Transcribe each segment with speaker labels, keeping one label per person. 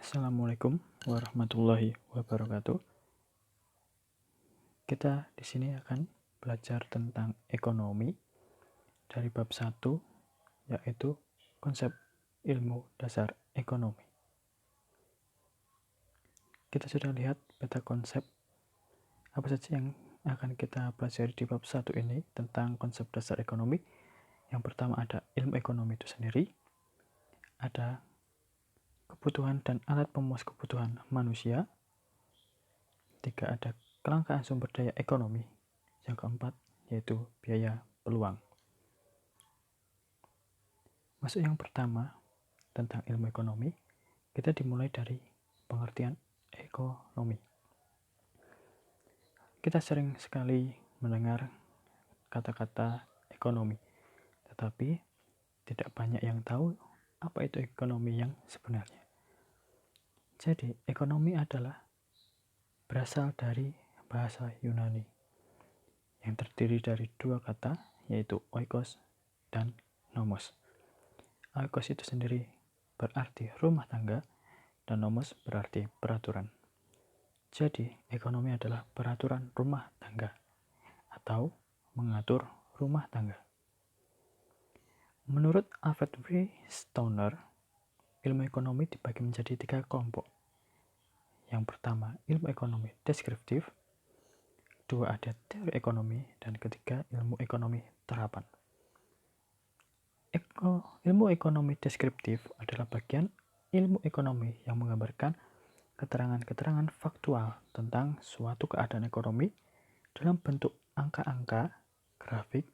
Speaker 1: Assalamualaikum warahmatullahi wabarakatuh. Kita di sini akan belajar tentang ekonomi dari bab 1, yaitu konsep ilmu dasar ekonomi. Kita sudah lihat peta konsep apa saja yang akan kita pelajari di bab 1 ini tentang konsep dasar ekonomi. Yang pertama ada ilmu ekonomi itu sendiri, ada kebutuhan dan alat pemuas kebutuhan manusia, 3 ada kelangkaan sumber daya ekonomi, yang keempat yaitu biaya peluang. Masuk yang pertama tentang ilmu ekonomi, kita dimulai dari pengertian ekonomi. Kita sering sekali mendengar kata-kata ekonomi, tetapi tidak banyak yang tahu apa itu ekonomi yang sebenarnya. Jadi, ekonomi adalah berasal dari bahasa Yunani yang terdiri dari 2 kata, yaitu oikos dan nomos. Oikos itu sendiri berarti rumah tangga dan nomos berarti peraturan. Jadi, ekonomi adalah peraturan rumah tangga atau mengatur rumah tangga. Menurut Alfred W. Stauner, ilmu ekonomi dibagi menjadi 3 kelompok. Yang pertama, ilmu ekonomi deskriptif, kedua ada teori ekonomi, dan ketiga ilmu ekonomi terapan. Ilmu ekonomi deskriptif adalah bagian ilmu ekonomi yang menggambarkan keterangan-keterangan faktual tentang suatu keadaan ekonomi dalam bentuk angka-angka, grafik,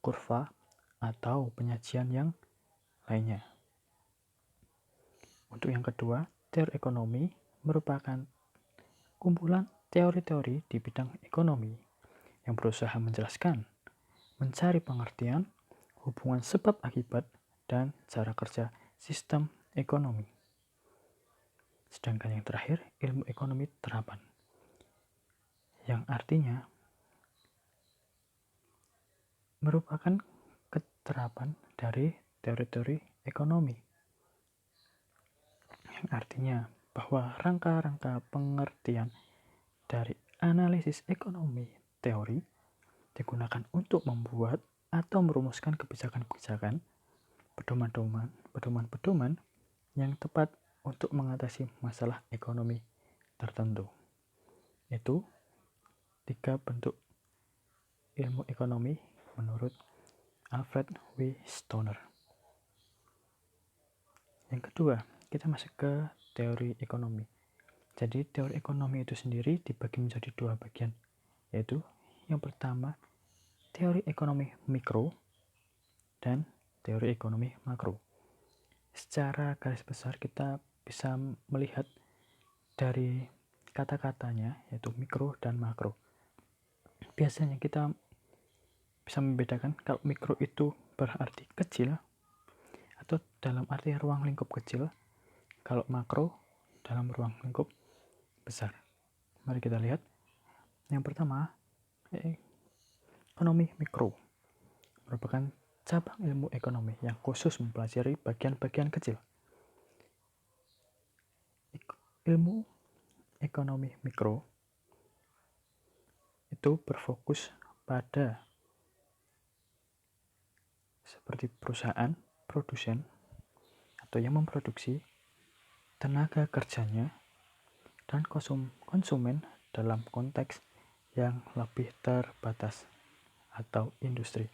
Speaker 1: kurva, atau penyajian yang lainnya. Untuk yang kedua, teori ekonomi merupakan kumpulan teori-teori di bidang ekonomi yang berusaha menjelaskan, mencari pengertian, hubungan sebab akibat, dan cara kerja sistem ekonomi. Sedangkan yang terakhir, ilmu ekonomi terapan, yang artinya merupakan keterapan dari teori-teori ekonomi, yang artinya bahwa rangka-rangka pengertian dari analisis ekonomi teori digunakan untuk membuat atau merumuskan kebijakan-kebijakan, pedoman-pedoman yang tepat untuk mengatasi masalah ekonomi tertentu. Itu 3 bentuk ilmu ekonomi menurut Alfred W. Stauner. Yang kedua, kita masuk ke teori ekonomi. Jadi teori ekonomi itu sendiri dibagi menjadi 2 bagian, yaitu yang pertama teori ekonomi mikro dan teori ekonomi makro. Secara garis besar kita bisa melihat dari kata-katanya, yaitu mikro dan makro. Biasanya kita bisa membedakan kalau mikro itu berarti kecil atau dalam arti ruang lingkup kecil, kalau makro dalam ruang lingkup besar. Mari kita lihat. Yang pertama, ekonomi mikro merupakan cabang ilmu ekonomi yang khusus mempelajari bagian-bagian kecil. Ilmu ekonomi mikro itu berfokus pada seperti perusahaan, produsen, atau yang memproduksi, tenaga kerjanya, dan konsumen dalam konteks yang lebih terbatas atau industri.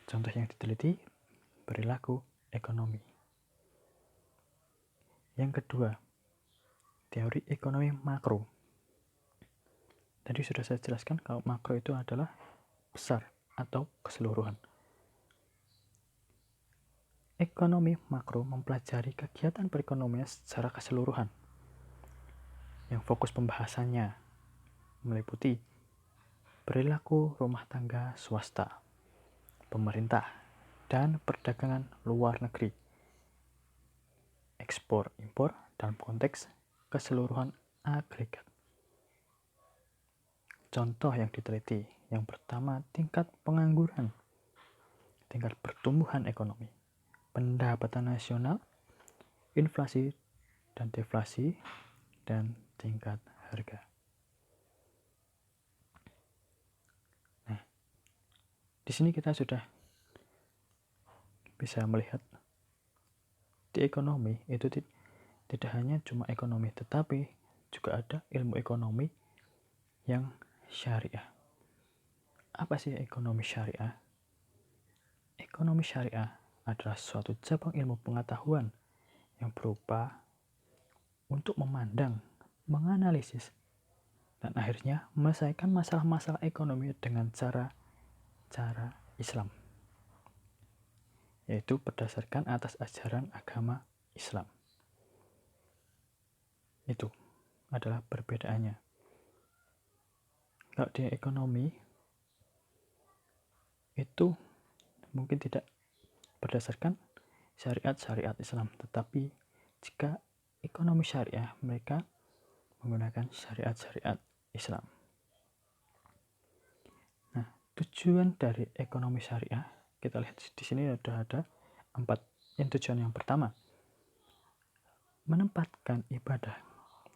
Speaker 1: Contoh yang diteliti, perilaku ekonomi. Yang kedua, teori ekonomi makro. Tadi sudah saya jelaskan kalau makro itu adalah besar atau keseluruhan. Ekonomi makro mempelajari kegiatan perekonomian secara keseluruhan, yang fokus pembahasannya meliputi perilaku rumah tangga swasta, pemerintah, dan perdagangan luar negeri, ekspor-impor dalam konteks keseluruhan agregat. Contoh yang diteliti, yang pertama tingkat pengangguran, tingkat pertumbuhan ekonomi, pendapatan nasional, inflasi dan deflasi, dan tingkat harga. Nah, di sini kita sudah bisa melihat di ekonomi itu tidak hanya cuma ekonomi, tetapi juga ada ilmu ekonomi yang syariah. Apa sih ekonomi syariah? Ekonomi syariah adalah suatu cabang ilmu pengetahuan yang berupa untuk memandang, menganalisis, dan akhirnya menyelesaikan masalah-masalah ekonomi dengan cara Islam, yaitu berdasarkan atas ajaran agama Islam. Itu adalah perbedaannya. Kalau di ekonomi itu mungkin tidak berdasarkan syariat Islam, tetapi jika ekonomi syariah mereka menggunakan syariat Islam. Nah, tujuan dari ekonomi syariah kita lihat di sini ada 4. Yang tujuan yang pertama, menempatkan ibadah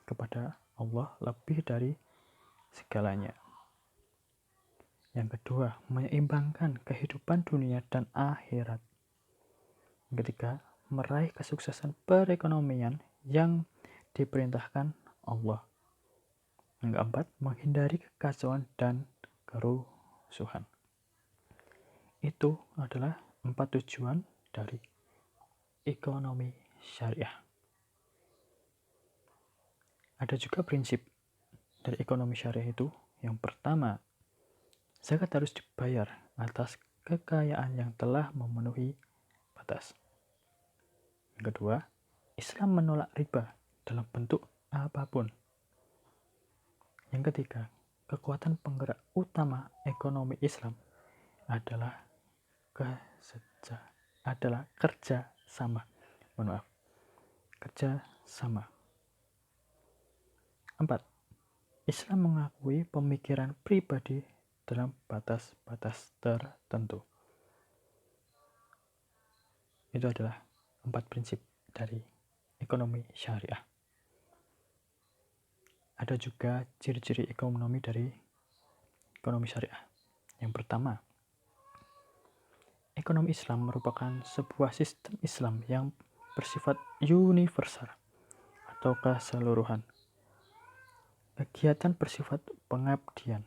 Speaker 1: kepada Allah lebih dari segalanya. Yang kedua, menyeimbangkan kehidupan dunia dan akhirat. Yang ketiga, meraih kesuksesan perekonomian yang diperintahkan Allah. Yang keempat, menghindari kekacauan dan kerusuhan. Itu adalah 4 tujuan dari ekonomi syariah. Ada juga prinsip dari ekonomi syariah itu. Yang pertama, zakat harus dibayar atas kekayaan yang telah memenuhi batas. Yang kedua, Islam menolak riba dalam bentuk apapun. Yang ketiga, kekuatan penggerak utama ekonomi Islam adalah kerja sama. Kerja sama. 4. Islam mengakui pemikiran pribadi dalam batas-batas tertentu. Itu adalah 4 prinsip dari ekonomi syariah. Ada juga ciri-ciri ekonomi dari ekonomi syariah. Yang pertama, ekonomi Islam merupakan sebuah sistem Islam yang bersifat universal atau keseluruhan. Kegiatan bersifat pengabdian.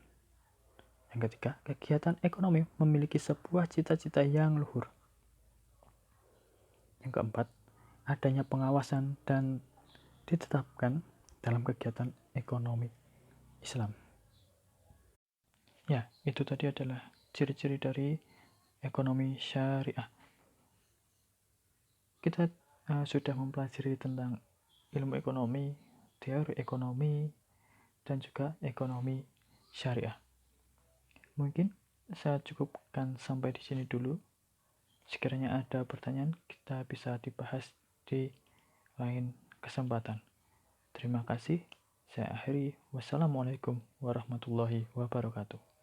Speaker 1: Yang ketiga, kegiatan ekonomi memiliki sebuah cita-cita yang luhur. Yang keempat, adanya pengawasan dan ditetapkan dalam kegiatan ekonomi Islam. Ya, itu tadi adalah ciri-ciri dari ekonomi syariah. Kita sudah mempelajari tentang ilmu ekonomi, teori ekonomi, dan juga ekonomi syariah. Mungkin saya cukupkan sampai di sini dulu. Sekiranya ada pertanyaan, kita bisa dibahas di lain kesempatan. Terima kasih. Saya akhiri. Wassalamualaikum warahmatullahi wabarakatuh.